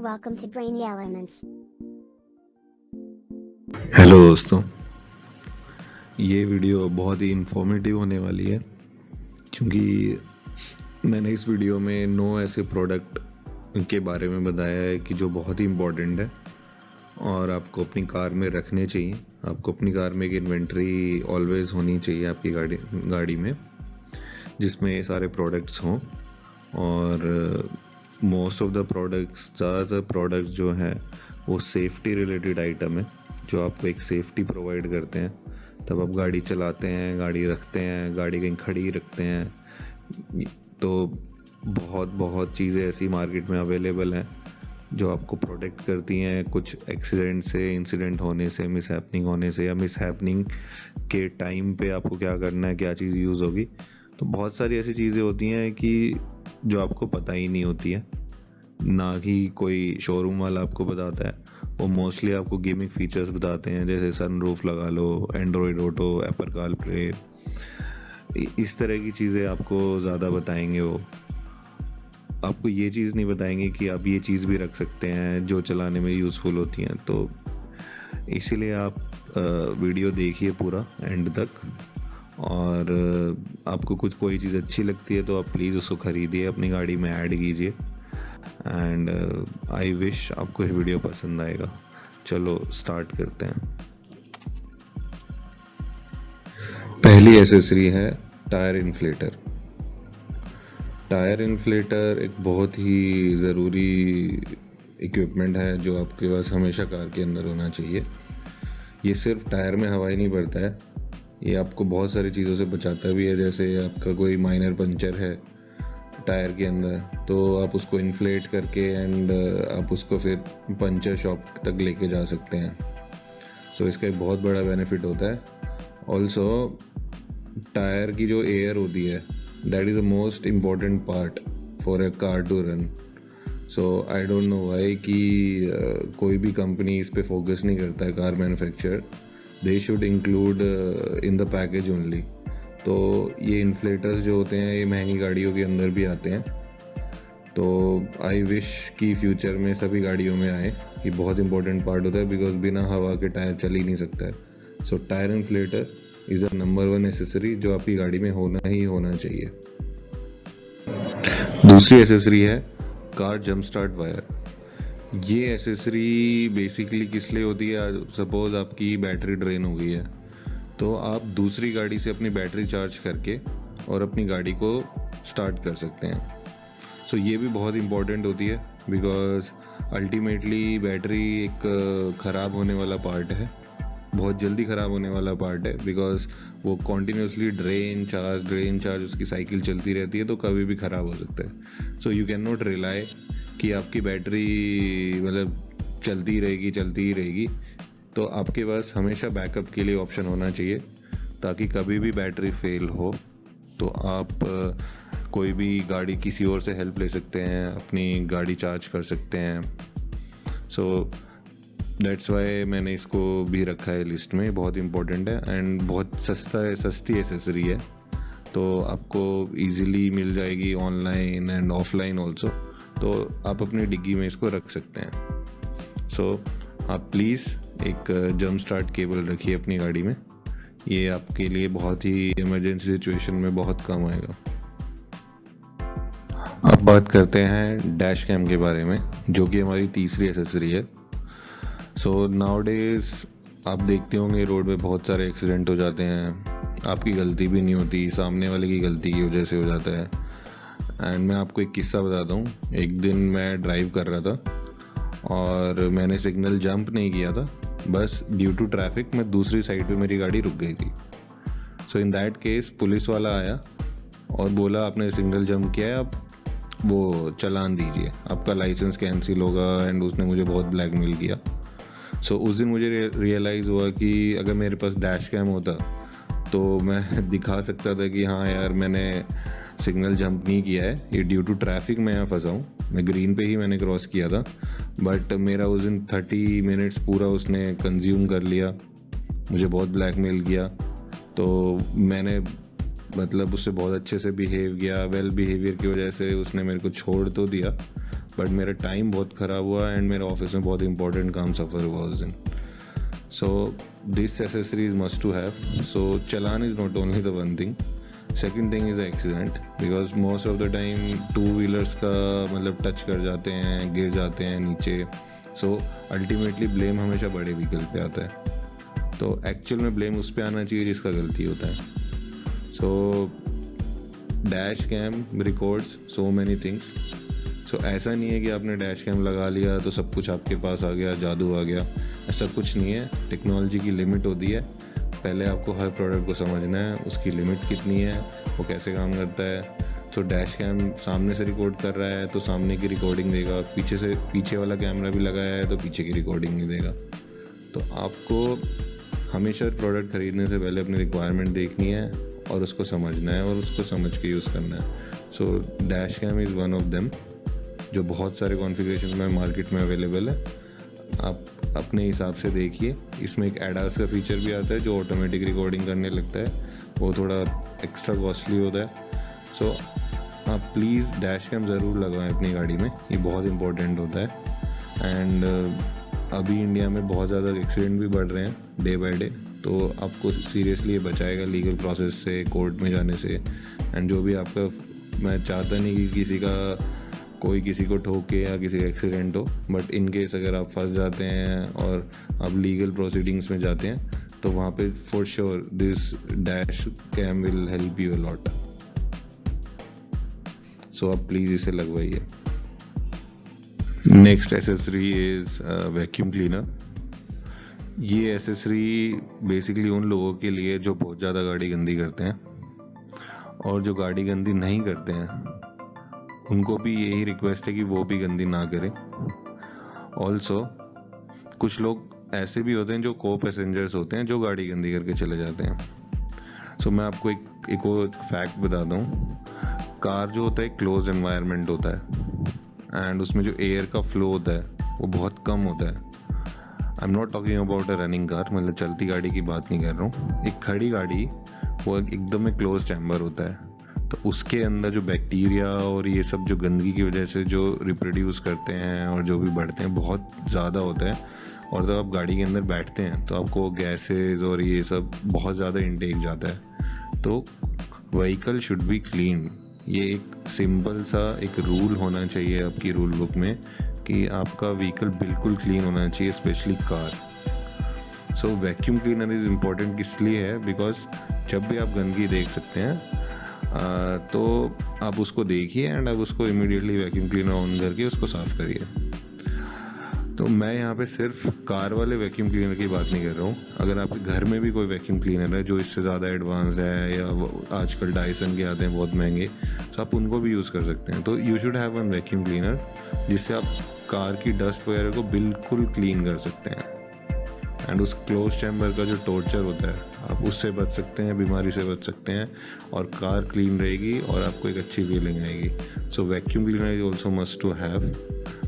welcome to Brainy Elements. Hello दोस्तों, ये video बहुत ही इंफॉर्मेटिव होने वाली है क्योंकि मैंने इस वीडियो में 9 ऐसे प्रोडक्ट के बारे में बताया है कि जो बहुत ही इम्पोर्टेंट है और आपको अपनी कार में रखने चाहिए। आपको अपनी कार में एक इन्वेंट्री ऑलवेज होनी चाहिए आपकी गाड़ी में, जिसमें ये सारे प्रोडक्ट्स हों। और मोस्ट ऑफ द प्रोडक्ट्स, ज़्यादातर प्रोडक्ट्स जो हैं वो सेफ्टी रिलेटेड आइटम है, जो आपको एक सेफ्टी प्रोवाइड करते हैं। तब आप गाड़ी चलाते हैं, गाड़ी रखते हैं, गाड़ी कहीं खड़ी रखते हैं, तो बहुत चीज़ें ऐसी मार्केट में अवेलेबल हैं जो आपको प्रोटेक्ट करती हैं कुछ एक्सीडेंट से, इंसिडेंट होने से, मिसहैपनिंग होने से, या मिसहैपनिंग के टाइम पे आपको क्या करना है, क्या चीज़ यूज़ होगी। तो बहुत सारी ऐसी चीज़ें होती हैं कि जो आपको पता ही नहीं होती है, ना कि कोई शोरूम वाला आपको बताता है। वो मोस्टली आपको गेमिंग फीचर्स बताते हैं, जैसे सनरूफ लगा लो, एंड्रॉयड ऑटो, एप्पल कारप्ले, इस तरह की चीज़ें आपको ज़्यादा बताएंगे। वो आपको ये चीज़ नहीं बताएंगे कि आप ये चीज़ भी रख सकते हैं जो चलाने में यूज़फुल होती हैं। तो इसीलिए आप वीडियो देखिए पूरा एंड तक, और आपको कोई चीज़ अच्छी लगती है तो आप प्लीज़ उसको ख़रीदिए, अपनी गाड़ी में ऐड कीजिए। एंड आई विश आपको ये वीडियो पसंद आएगा। चलो स्टार्ट करते हैं। पहली एसेसरी है टायर इन्फ्लेटर। टायर इन्फ्लेटर एक बहुत ही ज़रूरी इक्विपमेंट है जो आपके पास हमेशा कार के अंदर होना चाहिए। ये सिर्फ टायर में हवा ही नहीं भरता है, ये आपको बहुत सारी चीज़ों से बचाता भी है। जैसे आपका कोई माइनर पंचर है टायर के अंदर, तो आप उसको इन्फ्लेट करके एंड आप उसको फिर पंचर शॉप तक लेके जा सकते हैं। तो इसका एक बहुत बड़ा बेनिफिट होता है। ऑल्सो टायर की जो एयर होती है, that is the most important part for a car to run. So I don't know why कि कोई भी कंपनी इस पे फोकस नहीं करता है, car manufacturer. They should include in the package only. तो ये इन्फ्लेटर्स जो होते हैं ये महंगी गाड़ियों के अंदर भी आते हैं। तो आई विश कि फ्यूचर में सभी गाड़ियों में आए। ये बहुत इंपॉर्टेंट पार्ट होता है, बिकॉज बिना हवा के टायर चल ही नहीं सकता है। So tyre inflator is a number 1 accessory जो आपकी गाड़ी में होना ही होना चाहिए। दूसरी एसेसरी है कार जंप स्टार्ट वायर। ये एसेसरी बेसिकली किस लिए होती है? सपोज आपकी बैटरी ड्रेन हो गई है, तो आप दूसरी गाड़ी से अपनी बैटरी चार्ज करके और अपनी गाड़ी को स्टार्ट कर सकते हैं। सो ये भी बहुत इम्पॉर्टेंट होती है, बिकॉज अल्टीमेटली बैटरी एक ख़राब होने वाला पार्ट है, बहुत जल्दी ख़राब होने वाला पार्ट है, बिकॉज वो कॉन्टीन्यूसली ड्रेन चार्ज उसकी साइकिल चलती रहती है, तो कभी भी ख़राब हो सकता है। So you can not rely कि आपकी बैटरी मतलब चलती ही रहेगी। तो आपके पास हमेशा बैकअप के लिए ऑप्शन होना चाहिए, ताकि कभी भी बैटरी फेल हो तो आप कोई भी गाड़ी किसी और से हेल्प ले सकते हैं, अपनी गाड़ी चार्ज कर सकते हैं। सो दैट्स वाई मैंने इसको भी रखा है लिस्ट में। बहुत इम्पोर्टेंट है एंड बहुत सस्ती एसेसरी है, तो आपको इजीली मिल जाएगी ऑनलाइन एंड ऑफलाइन ऑल्सो। तो आप अपनी डिग्गी में इसको रख सकते हैं। सो आप प्लीज़ एक जंप स्टार्ट केबल रखिए अपनी गाड़ी में। ये आपके लिए बहुत ही इमरजेंसी सिचुएशन में बहुत काम आएगा। अब बात करते हैं डैश कैम के बारे में, जो कि हमारी तीसरी एसेसरी है। सो नाउडेज आप देखते होंगे रोड पे बहुत सारे एक्सीडेंट हो जाते हैं। आपकी गलती भी नहीं होती, सामने वाले की गलती की वजह से हो जाता है। एंड मैं आपको एक किस्सा बताता हूँ। एक दिन मैं ड्राइव कर रहा था और मैंने सिग्नल जंप नहीं किया था, बस ड्यू टू ट्रैफिक मैं दूसरी साइड पे मेरी गाड़ी रुक गई थी। सो इन दैट केस पुलिस वाला आया और बोला आपने सिग्नल जंप किया है, आप वो चालान दीजिए, आपका लाइसेंस कैंसिल होगा। एंड उसने मुझे बहुत ब्लैकमेल किया। सो उस दिन मुझे रियलाइज़ हुआ कि अगर मेरे पास डैश कैम होता तो मैं दिखा सकता था कि हाँ यार, मैंने सिग्नल जंप नहीं किया है, ये ड्यू टू ट्रैफिक मैं यहाँ फंसा हूँ, मैं ग्रीन पे ही मैंने क्रॉस किया था। बट मेरा उस दिन 30 मिनट्स पूरा उसने कंज्यूम कर लिया, मुझे बहुत ब्लैकमेल किया। तो मैंने मतलब उससे बहुत अच्छे से बिहेव किया। वेल बिहेवियर की वजह से उसने मेरे को छोड़ तो दिया, बट मेरा टाइम बहुत ख़राब हुआ एंड मेरे ऑफिस में बहुत इंपॉर्टेंट काम सफ़र हुआ उस दिन. So this accessory is must to have. So challan is not only the one thing. Second thing is accident, because most of the time two wheelers का मतलब टच कर जाते हैं, गिर जाते हैं नीचे. So ultimately blame हमेशा बड़े व्हीकल पे आता है. तो एक्चुअल में ब्लेम उस पे आना चाहिए जिसका गलती होता है. So dash cam records so many things. So ऐसा नहीं है कि आपने डैश कैम लगा लिया तो सब कुछ आपके पास आ गया, जादू आ गया. ऐसा कुछ नहीं है. टेक्नोलॉजी की लिमिट होती है. पहले आपको हर प्रोडक्ट को समझना है, उसकी लिमिट कितनी है, वो कैसे काम करता है. तो डैश कैम सामने से रिकॉर्ड कर रहा है तो सामने की रिकॉर्डिंग देगा, पीछे वाला कैमरा भी लगाया है तो पीछे की रिकॉर्डिंग ही देगा. तो आपको हमेशा प्रोडक्ट खरीदने से पहले अपनी रिक्वायरमेंट देखनी है और उसको समझना है और उसको समझ के यूज़ करना है. So dash cam is one of them, जो बहुत सारे कॉन्फ़िगरेशन में मार्केट में अवेलेबल है. आप अपने हिसाब से देखिए. इसमें एक एडास का फीचर भी आता है जो ऑटोमेटिक रिकॉर्डिंग करने लगता है. वो थोड़ा एक्स्ट्रा कॉस्टली होता है. सो आप प्लीज़ डैश कैम ज़रूर लगवाएं अपनी गाड़ी में, ये बहुत इंपॉर्टेंट होता है. एंड अभी इंडिया में बहुत ज़्यादा एक्सीडेंट भी बढ़ रहे हैं डे बाय डे, तो आपको सीरियसली ये बचाएगा लीगल प्रोसेस से, कोर्ट में जाने से. एंड जो भी आपका, मैं चाहता नहीं कि कोई किसी को ठोके या किसी का एक्सीडेंट हो, बट इन केस अगर आप फंस जाते हैं और आप लीगल प्रोसीडिंग्स में जाते हैं तो वहाँ पे for sure this dash cam will help you a lot. So आप प्लीज़ इसे लगवाइए. Next accessory is vacuum cleaner. ये एसेसरी बेसिकली उन लोगों के लिए जो बहुत ज़्यादा गाड़ी गंदी करते हैं, और जो गाड़ी गंदी नहीं करते हैं उनको भी यही रिक्वेस्ट है कि वो भी गंदी ना करें. ऑल्सो कुछ लोग ऐसे भी होते हैं जो को पैसेंजर्स होते हैं जो गाड़ी गंदी करके चले जाते हैं. सो मैं आपको एक फैक्ट बताता हूँ. कार जो होता है क्लोज एनवायरनमेंट होता है एंड उसमें जो एयर का फ्लो होता है वो बहुत कम होता है. I am not talking about a running car, मतलब चलती गाड़ी की बात नहीं कर रहा हूँ. एक खड़ी गाड़ी वो एकदम एक क्लोज चैम्बर होता है, तो उसके अंदर जो बैक्टीरिया और ये सब जो गंदगी की वजह से जो रिप्रोड्यूस करते हैं और जो भी बढ़ते हैं बहुत ज़्यादा होता है. और जब आप गाड़ी के अंदर बैठते हैं तो आपको गैसेस और ये सब बहुत ज़्यादा इनटेक जाता है. तो व्हीकल शुड बी क्लीन. ये एक सिंपल सा एक रूल होना चाहिए आपकी रूल बुक में कि आपका व्हीकल बिल्कुल क्लीन होना चाहिए, specially car. So vacuum cleaner is important इसलिए है बिकॉज जब भी आप गंदगी देख सकते हैं तो आप उसको देखिए एंड आप उसको इमीडिएटली वैक्यूम क्लीनर ऑन करके उसको साफ़ करिए. तो मैं यहाँ पे सिर्फ कार वाले वैक्यूम क्लीनर की बात नहीं कर रहा हूँ. अगर आपके घर में भी कोई वैक्यूम क्लीनर है जो इससे ज़्यादा एडवांस है या आजकल डायसन के आते हैं बहुत महंगे, तो आप उनको भी यूज़ कर सकते हैं. तो you should have one vacuum cleaner जिससे आप कार की डस्ट वगैरह को बिल्कुल क्लीन कर सकते हैं. एंड उस क्लोज चैम्बर का जो टॉर्चर होता है आप उससे बच सकते हैं, बीमारी से बच सकते हैं, और कार क्लीन रहेगी और आपको एक अच्छी फीलिंग आएगी. So vacuum cleaner is also must to have.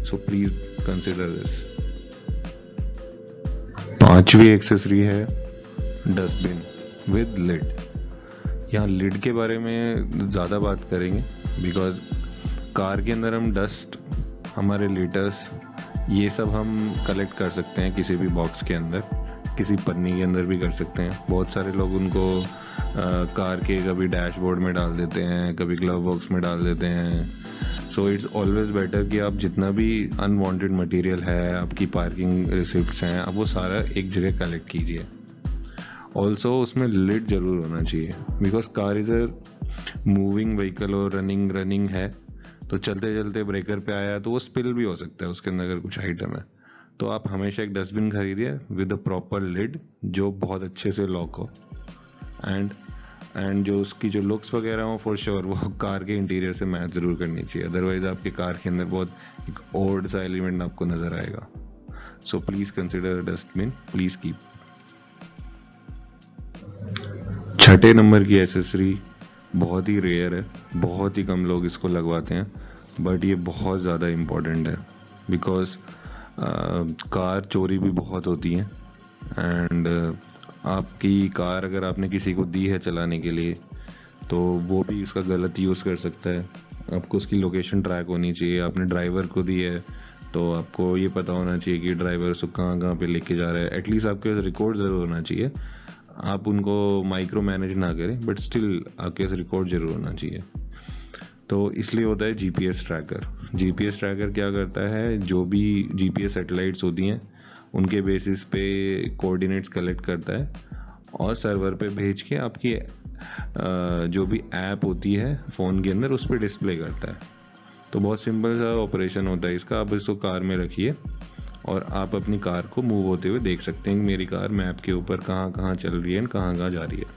So please consider this. 5वीं एक्सेसरी है डस्टबिन विद लिड. यहाँ लिड के बारे में ज़्यादा बात करेंगे बिकॉज कार के अंदर हम डस्ट, हमारे लीटर्स, ये सब हम कलेक्ट कर सकते हैं किसी भी बॉक्स के अंदर, किसी पन्नी के अंदर भी कर सकते हैं. बहुत सारे लोग उनको कार के कभी डैशबोर्ड में डाल देते हैं, कभी ग्लव बॉक्स में डाल देते हैं. सो इट्स ऑलवेज बेटर कि आप जितना भी अनवांटेड मटेरियल है, आपकी पार्किंग रिसिप्ट्स हैं, आप वो सारा एक जगह कलेक्ट कीजिए. ऑल्सो उसमें लिड ज़रूर होना चाहिए because car is a moving vehicle और रनिंग है. तो चलते चलते ब्रेकर पे आया तो वो स्पिल भी हो सकता है उसके अंदर अगर कुछ आइटम है. तो आप हमेशा एक डस्टबिन खरीदिए विद अ प्रॉपर लिड जो बहुत अच्छे से लॉक हो. एंड जो उसकी जो लुक्स वगैरह हो फॉर श्योर वो कार के इंटीरियर से मैच ज़रूर करनी चाहिए, अदरवाइज आपके कार के अंदर बहुत एक ऑड सा एलिमेंट आपको नज़र आएगा. So please consider dustbin, please keep. 6 number की एसेसरी बहुत ही रेयर है, बहुत ही कम लोग इसको लगवाते हैं, बट ये बहुत ज़्यादा इम्पोर्टेंट है बिकॉज कार चोरी भी बहुत होती है. एंड आपकी कार अगर आपने किसी को दी है चलाने के लिए तो वो भी उसका गलत यूज़ कर सकता है आपको उसकी लोकेशन ट्रैक होनी चाहिए। आपने ड्राइवर को दी है तो आपको ये पता होना चाहिए कि ड्राइवर उसको कहाँ कहाँ पे लेके जा रहा है। एटलीस्ट आपके पास रिकॉर्ड ज़रूर होना चाहिए। आप उनको माइक्रो मैनेज ना करें, बट स्टिल आपके पास रिकॉर्ड ज़रूर होना चाहिए। तो इसलिए होता है जीपीएस ट्रैकर। जीपीएस ट्रैकर क्या करता है, जो भी जीपीएस सैटेलाइट्स होती हैं उनके बेसिस पे कोऑर्डिनेट्स कलेक्ट करता है और सर्वर पे भेज के आपकी जो भी ऐप होती है फ़ोन के अंदर उस पर डिस्प्ले करता है। तो बहुत सिंपल सा ऑपरेशन होता है इसका। आप इसको कार में रखिए और आप अपनी कार को मूव होते हुए देख सकते हैं कि मेरी कार मैप के ऊपर कहाँ कहाँ चल रही है, कहाँ कहाँ जा रही है।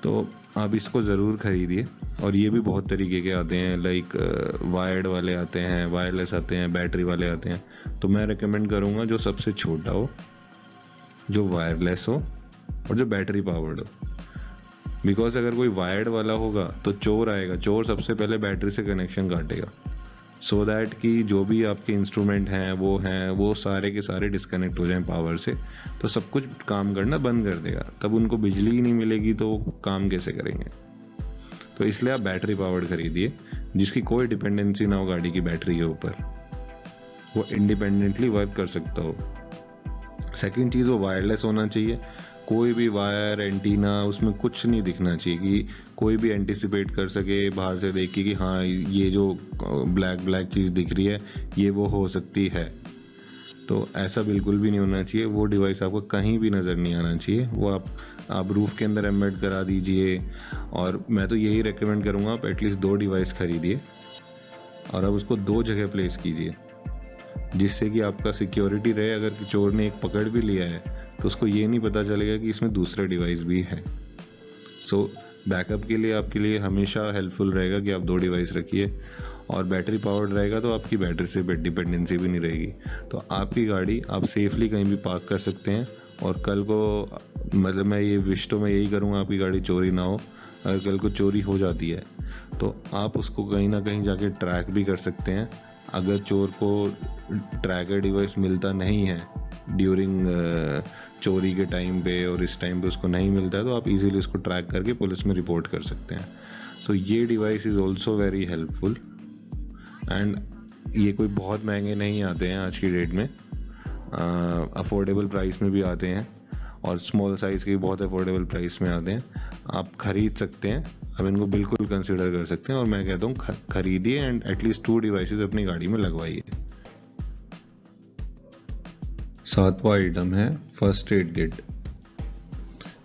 तो आप इसको ज़रूर ख़रीदिए। और ये भी बहुत तरीके के आते हैं, लाइक वायर्ड वाले आते हैं, वायरलेस आते हैं, बैटरी वाले आते हैं। तो मैं रेकमेंड करूँगा जो सबसे छोटा हो, जो वायरलेस हो और जो बैटरी पावर्ड हो। बिकॉज अगर कोई वायर्ड वाला होगा तो चोर आएगा, चोर सबसे पहले बैटरी से कनेक्शन काटेगा, सो दैट कि जो भी आपके इंस्ट्रूमेंट हैं वो सारे के सारे डिस्कनेक्ट हो जाएं पावर से। तो सब कुछ काम करना बंद कर देगा, तब उनको बिजली ही नहीं मिलेगी तो वो काम कैसे करेंगे। तो इसलिए आप बैटरी पावर्ड खरीदिए जिसकी कोई डिपेंडेंसी ना हो गाड़ी की बैटरी के ऊपर, वो इंडिपेंडेंटली वर्क कर सकता हो। सेकेंड चीज़, वो वायरलेस होना चाहिए। कोई भी वायर, एंटीना, उसमें कुछ नहीं दिखना चाहिए कि कोई भी एंटिसिपेट कर सके बाहर से देख के कि हाँ ये जो ब्लैक ब्लैक चीज़ दिख रही है ये वो हो सकती है। तो ऐसा बिल्कुल भी नहीं होना चाहिए। वो डिवाइस आपको कहीं भी नज़र नहीं आना चाहिए। वो आप रूफ के अंदर एम्बेड करा दीजिए। और मैं तो यही रेकमेंड करूँगा, आप एटलीस्ट 2 डिवाइस खरीदिए और अब उसको 2 जगह प्लेस कीजिए, जिससे कि आपका सिक्योरिटी रहे। अगर चोर ने एक पकड़ भी लिया है तो उसको ये नहीं पता चलेगा कि इसमें दूसरा डिवाइस भी है। सो बैकअप के लिए आपके लिए हमेशा हेल्पफुल रहेगा कि आप 2 डिवाइस रखिए। और बैटरी पावर्ड रहेगा तो आपकी बैटरी से डिपेंडेंसी भी नहीं रहेगी। तो आपकी गाड़ी आप सेफली कहीं भी पार्क कर सकते हैं। और कल को मतलब मैं यही करूँगा आपकी गाड़ी चोरी ना हो। अगर कल को चोरी हो जाती है तो आप उसको कहीं ना कहीं जाके ट्रैक भी कर सकते हैं। अगर चोर को ट्रैकर डिवाइस मिलता नहीं है ड्यूरिंग चोरी के टाइम पे और इस टाइम पे उसको नहीं मिलता है तो आप इजीली उसको ट्रैक करके पुलिस में रिपोर्ट कर सकते हैं। सो ये device is also very helpful. And ये कोई बहुत महंगे नहीं आते हैं आज की डेट में, अफोर्डेबल प्राइस में भी आते हैं और स्मॉल साइज़ के भी बहुत अफोर्डेबल प्राइस में आते हैं। आप खरीद सकते हैं, आप इनको बिल्कुल कंसिडर कर सकते हैं। और मैं कहता हूँ खरीदिए एंड एटलीस्ट 2 डिवाइसेस अपनी गाड़ी में लगवाइए। 7वां आइटम है फर्स्ट एड किट।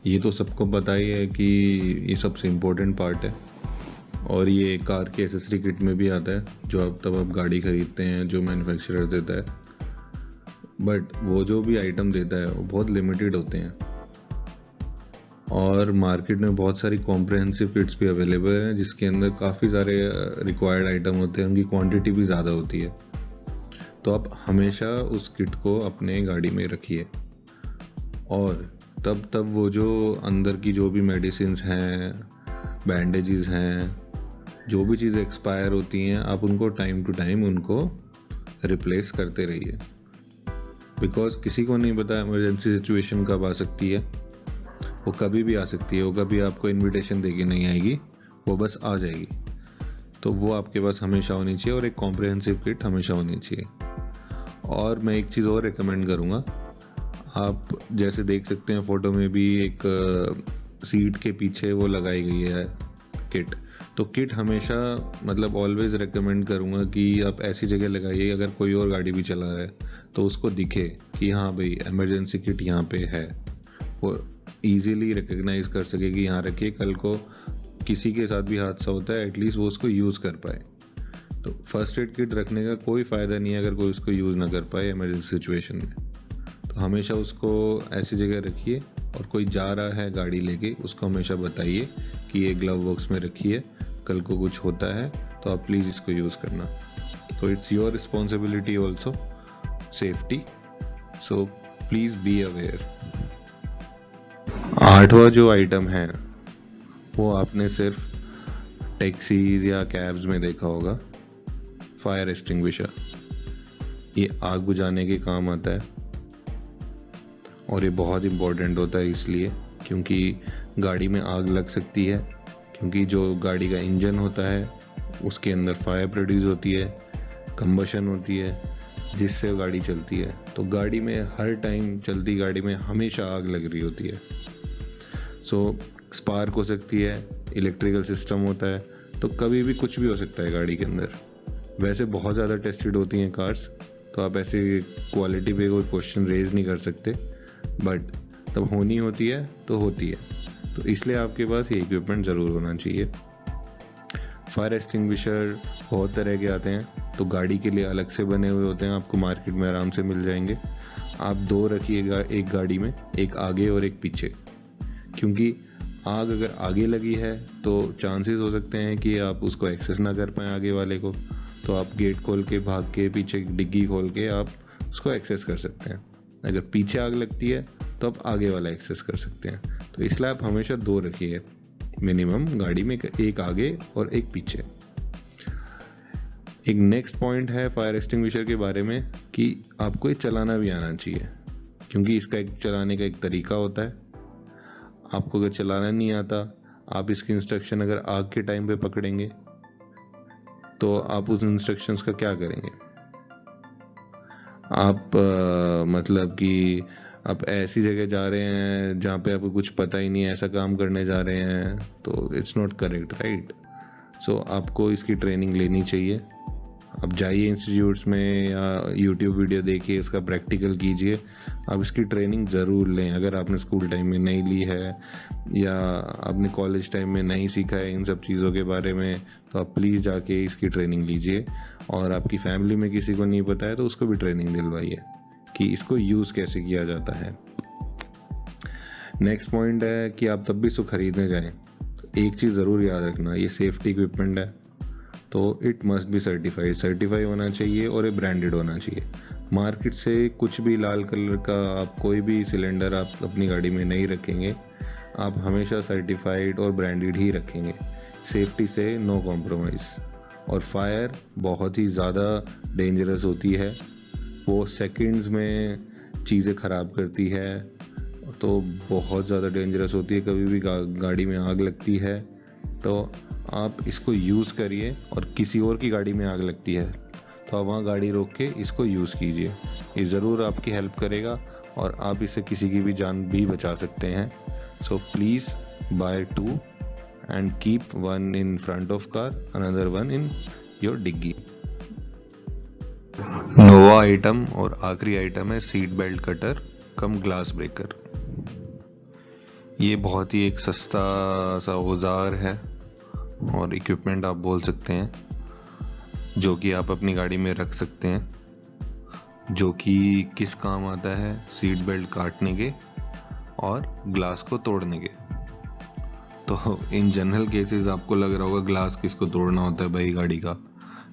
ये तो सबको पता ही है कि ये सबसे इम्पोर्टेंट पार्ट है और ये कार के एसेसरी किट में भी आता है जो आप गाड़ी खरीदते हैं, जो मैन्युफैक्चरर देता है। बट वो जो भी आइटम देता है वो बहुत लिमिटेड होते हैं और मार्केट में बहुत सारी कॉम्प्रहेंसिव किट्स भी अवेलेबल हैं जिसके अंदर काफ़ी सारे रिक्वायर्ड आइटम होते हैं, उनकी क्वांटिटी भी ज़्यादा होती है। तो आप हमेशा उस किट को अपने गाड़ी में रखिए और तब वो जो अंदर की जो भी मेडिसिन्स हैं, बैंडेजेस हैं, जो भी चीज़ें एक्सपायर होती हैं, आप उनको टाइम टू टाइम उनको रिप्लेस करते रहिए। बिकॉज किसी को नहीं पता इमरजेंसी सिचुएशन कब आ सकती है। वो कभी भी आ सकती है, वो कभी आपको इनविटेशन देके नहीं आएगी, वो बस आ जाएगी। तो वो आपके पास हमेशा होनी चाहिए और एक कॉम्प्रहेंसिव किट हमेशा होनी चाहिए। और मैं एक चीज़ और रिकमेंड करूँगा, आप जैसे देख सकते हैं फ़ोटो में भी एक सीट के पीछे वो लगाई गई है किट। तो किट हमेशा मतलब ऑलवेज़ रिकमेंड करूँगा कि आप ऐसी जगह लगाइए अगर कोई और गाड़ी भी चला रहा है तो उसको दिखे कि हाँ भाई इमरजेंसी किट यहाँ पे है, वो ईजीली रिकग्नाइज कर सके कि यहाँ रखिए। कल को किसी के साथ भी हादसा होता है एटलीस्ट वो उसको यूज़ कर पाए। तो फर्स्ट एड किट रखने का कोई फ़ायदा नहीं है अगर कोई उसको यूज़ ना कर पाए इमरजेंसी सिचुएशन में। तो हमेशा उसको ऐसी जगह रखिए और कोई जा रहा है गाड़ी लेके उसको हमेशा बताइए कि ये ग्लव बॉक्स में रखिए, कल को कुछ होता है तो आप प्लीज़ इसको यूज़ करना। तो it's your responsibility also safety, so please be aware. 8वां जो आइटम है वो आपने सिर्फ टैक्सीज या कैब्स में देखा होगा, फायर एक्सटिंग्विशर। ये आग बुझाने के काम आता है और ये बहुत इम्पोर्टेंट होता है इसलिए क्योंकि गाड़ी में आग लग सकती है, क्योंकि जो गाड़ी का इंजन होता है उसके अंदर फायर प्रोड्यूस होती है, कंबशन होती है, जिससे गाड़ी चलती है। तो गाड़ी में हर टाइम चलती गाड़ी में हमेशा आग लग रही होती है। सो स्पार्क हो सकती है, इलेक्ट्रिकल सिस्टम होता है, तो कभी भी कुछ भी हो सकता है गाड़ी के अंदर। वैसे बहुत ज़्यादा टेस्टेड होती हैं कार्स, तो आप ऐसे क्वालिटी पे कोई क्वेश्चन रेज नहीं कर सकते, बट तब होनी होती है तो होती है। तो इसलिए आपके पास ये इक्विपमेंट ज़रूर होना चाहिए। फायर एक्सटिंग्विशर बहुत तरह के आते हैं, तो गाड़ी के लिए अलग से बने हुए होते हैं, आपको मार्केट में आराम से मिल जाएंगे। आप 2 रखिएगा एक गाड़ी में, एक आगे और एक पीछे, क्योंकि आग अगर आगे लगी है तो चांसेस हो सकते हैं कि आप उसको एक्सेस ना कर पाएँ आगे वाले को, तो आप गेट खोल के भाग के पीछे डिग्गी खोल के आप उसको एक्सेस कर सकते हैं। अगर पीछे आग लगती है तो आप आगे वाला एक्सेस कर सकते हैं। तो इसलिए आप हमेशा 2 रखिए मिनिमम गाड़ी में, एक आगे और एक पीछे। एक नेक्स्ट पॉइंट है फायर एक्सटिंग्विशर के बारे में कि आपको ये चलाना भी आना चाहिए, क्योंकि इसका एक चलाने का एक तरीका होता है। आपको अगर चलाना नहीं आता, आप इसकी इंस्ट्रक्शन अगर आग के टाइम पे पकड़ेंगे तो आप उस इंस्ट्रक्शंस का क्या करेंगे? आप मतलब कि आप ऐसी जगह जा रहे हैं जहाँ पे आपको कुछ पता ही नहीं है, ऐसा काम करने जा रहे हैं, तो इट्स नॉट करेक्ट, राइट? सो आपको इसकी ट्रेनिंग लेनी चाहिए। आप जाइए इंस्टीट्यूट्स में या यूट्यूब वीडियो देखिए, इसका प्रैक्टिकल कीजिए। आप इसकी ट्रेनिंग ज़रूर लें। अगर आपने स्कूल टाइम में नहीं ली है या आपने कॉलेज टाइम में नहीं सीखा है इन सब चीज़ों के बारे में, तो आप प्लीज़ जाके इसकी ट्रेनिंग लीजिए। और आपकी फैमिली में किसी को नहीं पता है तो उसको भी ट्रेनिंग दिलवाइए कि इसको यूज़ कैसे किया जाता है। नेक्स्ट पॉइंट है कि आप तब भी इसको खरीदने जाएं तो एक चीज़ ज़रूर याद रखना, ये सेफ्टी इक्विपमेंट है तो इट मस्ट बी सर्टिफाई होना चाहिए और ये ब्रांडेड होना चाहिए। मार्केट से कुछ भी लाल कलर का आप कोई भी सिलेंडर आप अपनी गाड़ी में नहीं रखेंगे, आप हमेशा सर्टिफाइड और ब्रांडेड ही रखेंगे। सेफ्टी से नो कॉम्प्रोमाइज़। और फायर बहुत ही ज़्यादा डेंजरस होती है, वो सेकंड्स में चीज़ें ख़राब करती है, तो बहुत ज़्यादा डेंजरस होती है। कभी भी गाड़ी में आग लगती है तो आप इसको यूज़ करिए, और किसी और की गाड़ी में आग लगती है तो आप वहाँ गाड़ी रोक के इसको यूज़ कीजिए। ये ज़रूर आपकी हेल्प करेगा और आप इससे किसी की भी जान भी बचा सकते हैं। So please buy 2 and keep 1 in front of car, another 1 in your डिग्गी। नोवा आइटम और आखिरी आइटम है seat belt cutter cum glass breaker. ये बहुत ही एक सस्ता सा औजार है और इक्विपमेंट आप बोल सकते हैं, जो कि आप अपनी गाड़ी में रख सकते हैं, जो कि किस काम आता है? सीट बेल्ट काटने के और ग्लास को तोड़ने के। तो इन जनरल केसेस आपको लग रहा होगा ग्लास किसको तोड़ना होता है भाई गाड़ी का,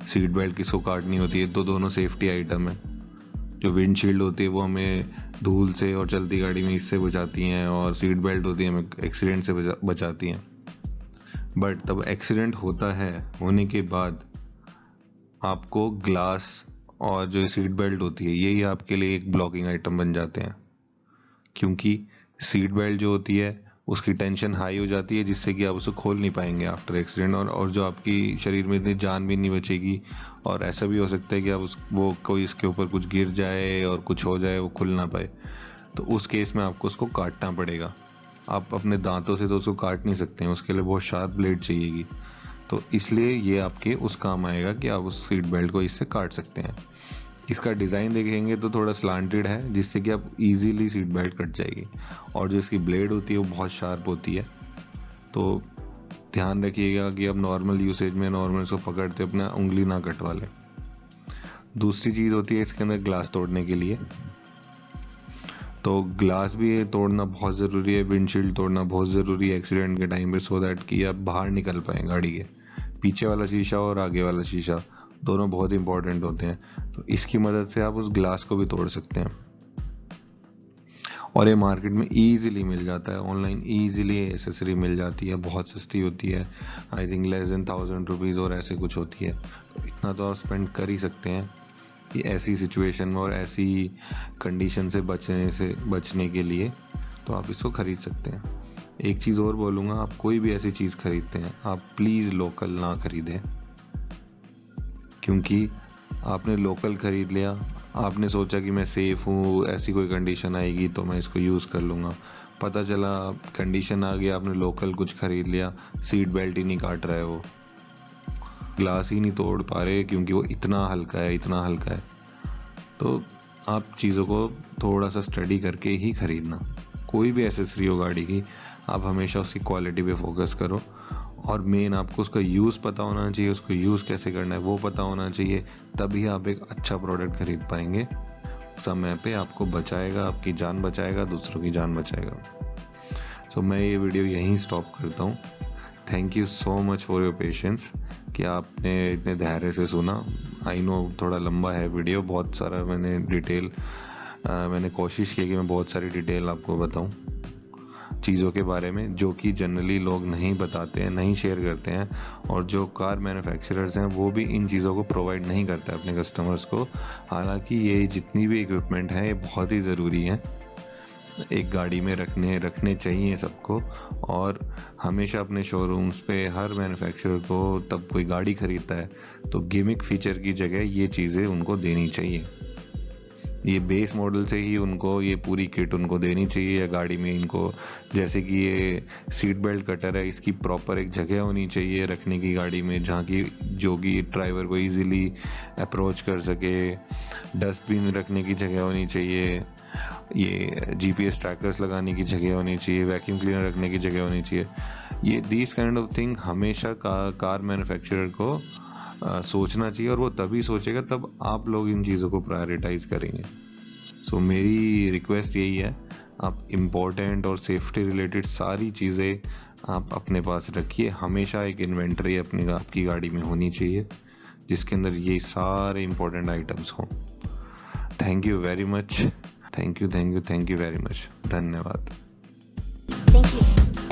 सीट बेल्ट किसको काटनी होती है? तो दोनों सेफ्टी आइटम है। जो विंडशील्ड होती है वो हमें धूल से और चलती गाड़ी में इससे बचाती हैं, और सीट बेल्ट होती है हमें एक्सीडेंट से बचाती हैं। बट तब एक्सीडेंट होता है, होने के बाद आपको ग्लास और जो सीट बेल्ट होती है यही आपके लिए एक ब्लॉकिंग आइटम बन जाते हैं, क्योंकि सीट बेल्ट जो होती है उसकी टेंशन हाई हो जाती है, जिससे कि आप उसको खोल नहीं पाएंगे आफ्टर एक्सीडेंट, और जो आपकी शरीर में इतनी जान भी नहीं बचेगी। और ऐसा भी हो सकता है कि आप वो कोई इसके ऊपर कुछ गिर जाए और कुछ हो जाए, वो खुल ना पाए, तो उस केस में आपको उसको काटना पड़ेगा। आप अपने दांतों से तो उसको काट नहीं सकते हैं, उसके लिए बहुत शार्प ब्लेड चाहिएगी। तो इसलिए ये आपके उस काम आएगा कि आप उस सीट बेल्ट को इससे काट सकते हैं। इसका डिज़ाइन देखेंगे तो थोड़ा स्लांटेड है, जिससे कि आप इजीली सीट बेल्ट कट जाएगी, और जो इसकी ब्लेड होती है वो बहुत शार्प होती है। तो ध्यान रखिएगा कि आप नॉर्मल यूसेज में नॉर्मल इसको पकड़ते अपना उंगली ना कटवा लें। दूसरी चीज़ होती है इसके अंदर ग्लास तोड़ने के लिए, तो ग्लास भी तोड़ना बहुत ज़रूरी है, विंडशील्ड तोड़ना बहुत ज़रूरी है एक्सीडेंट के टाइम पे, सो दैट कि आप बाहर निकल पाएँ गाड़ी के। पीछे वाला शीशा और आगे वाला शीशा दोनों बहुत इंपॉर्टेंट होते हैं, तो इसकी मदद से आप उस ग्लास को भी तोड़ सकते हैं। और ये मार्केट में ईजिली मिल जाता है, ऑनलाइन ईजिली एसेसरी मिल जाती है, बहुत सस्ती होती है, I think less than 1000 rupees और ऐसे कुछ होती है। तो इतना तो आप स्पेंड कर ही सकते हैं कि ऐसी सिचुएशन में और ऐसी कंडीशन से बचने के लिए तो आप इसको खरीद सकते हैं। एक चीज़ और बोलूँगा, आप कोई भी ऐसी चीज़ खरीदते हैं आप प्लीज़ लोकल ना खरीदें। क्योंकि आपने लोकल ख़रीद लिया, आपने सोचा कि मैं सेफ़ हूँ, ऐसी कोई कंडीशन आएगी तो मैं इसको यूज़ कर लूँगा। पता चला कंडीशन आ गई, आपने लोकल कुछ ख़रीद लिया, सीट बेल्ट ही नहीं काट रहा है, वो ग्लास ही नहीं तोड़ पा रहे क्योंकि वो इतना हल्का है, इतना हल्का है। तो आप चीज़ों को थोड़ा सा स्टडी करके ही ख़रीदना। कोई भी एसेसरी हो गाड़ी की, आप हमेशा उसकी क्वालिटी पे फोकस करो, और मेन आपको उसका यूज़ पता होना चाहिए, उसको यूज़ कैसे करना है वो पता होना चाहिए, तभी आप एक अच्छा प्रोडक्ट खरीद पाएंगे। समय पे आपको बचाएगा, आपकी जान बचाएगा, दूसरों की जान बचाएगा। सो मैं ये वीडियो यहीं स्टॉप करता हूँ। Thank you so much for your patience कि आपने इतने धैर्य से सुना। आई नो थोड़ा लंबा है वीडियो, बहुत सारा मैंने कोशिश की कि मैं बहुत सारी डिटेल आपको बताऊं चीज़ों के बारे में, जो कि जनरली लोग नहीं बताते हैं, नहीं शेयर करते हैं, और जो कार मैन्युफैक्चरर्स हैं वो भी इन चीज़ों को प्रोवाइड नहीं करते अपने कस्टमर्स को। हालांकि ये जितनी भी इक्विपमेंट हैं ये बहुत ही ज़रूरी हैं, एक गाड़ी में रखने चाहिए सबको। और हमेशा अपने शोरूम्स पे हर मैन्युफैक्चरर को तब कोई गाड़ी खरीदता है तो गिमिक फीचर की जगह ये चीज़ें उनको देनी चाहिए। ये बेस मॉडल से ही उनको ये पूरी किट उनको देनी चाहिए, या गाड़ी में इनको, जैसे कि ये सीट बेल्ट कटर है, इसकी प्रॉपर एक जगह होनी चाहिए रखने की गाड़ी में, जहाँ की जो कि ड्राइवर को इजीली अप्रोच कर सके। डस्टबिन रखने की जगह होनी चाहिए, ये GPS ट्रैकर्स लगाने की जगह होनी चाहिए, वैक्यूम क्लीनर रखने की जगह होनी चाहिए। ये दिस काइंड ऑफ थिंग हमेशा कार मैन्युफैक्चरर को सोचना चाहिए, और वो तभी सोचेगा तब आप लोग इन चीज़ों को प्रायोरिटाइज करेंगे। सो मेरी रिक्वेस्ट यही है, आप इम्पोर्टेंट और सेफ्टी रिलेटेड सारी चीज़ें आप अपने पास रखिए। हमेशा एक इन्वेंटरी आपकी गाड़ी में होनी चाहिए जिसके अंदर ये सारे इम्पोर्टेंट आइटम्स हों। Thank you very much, thank you very much, धन्यवाद। Thank you.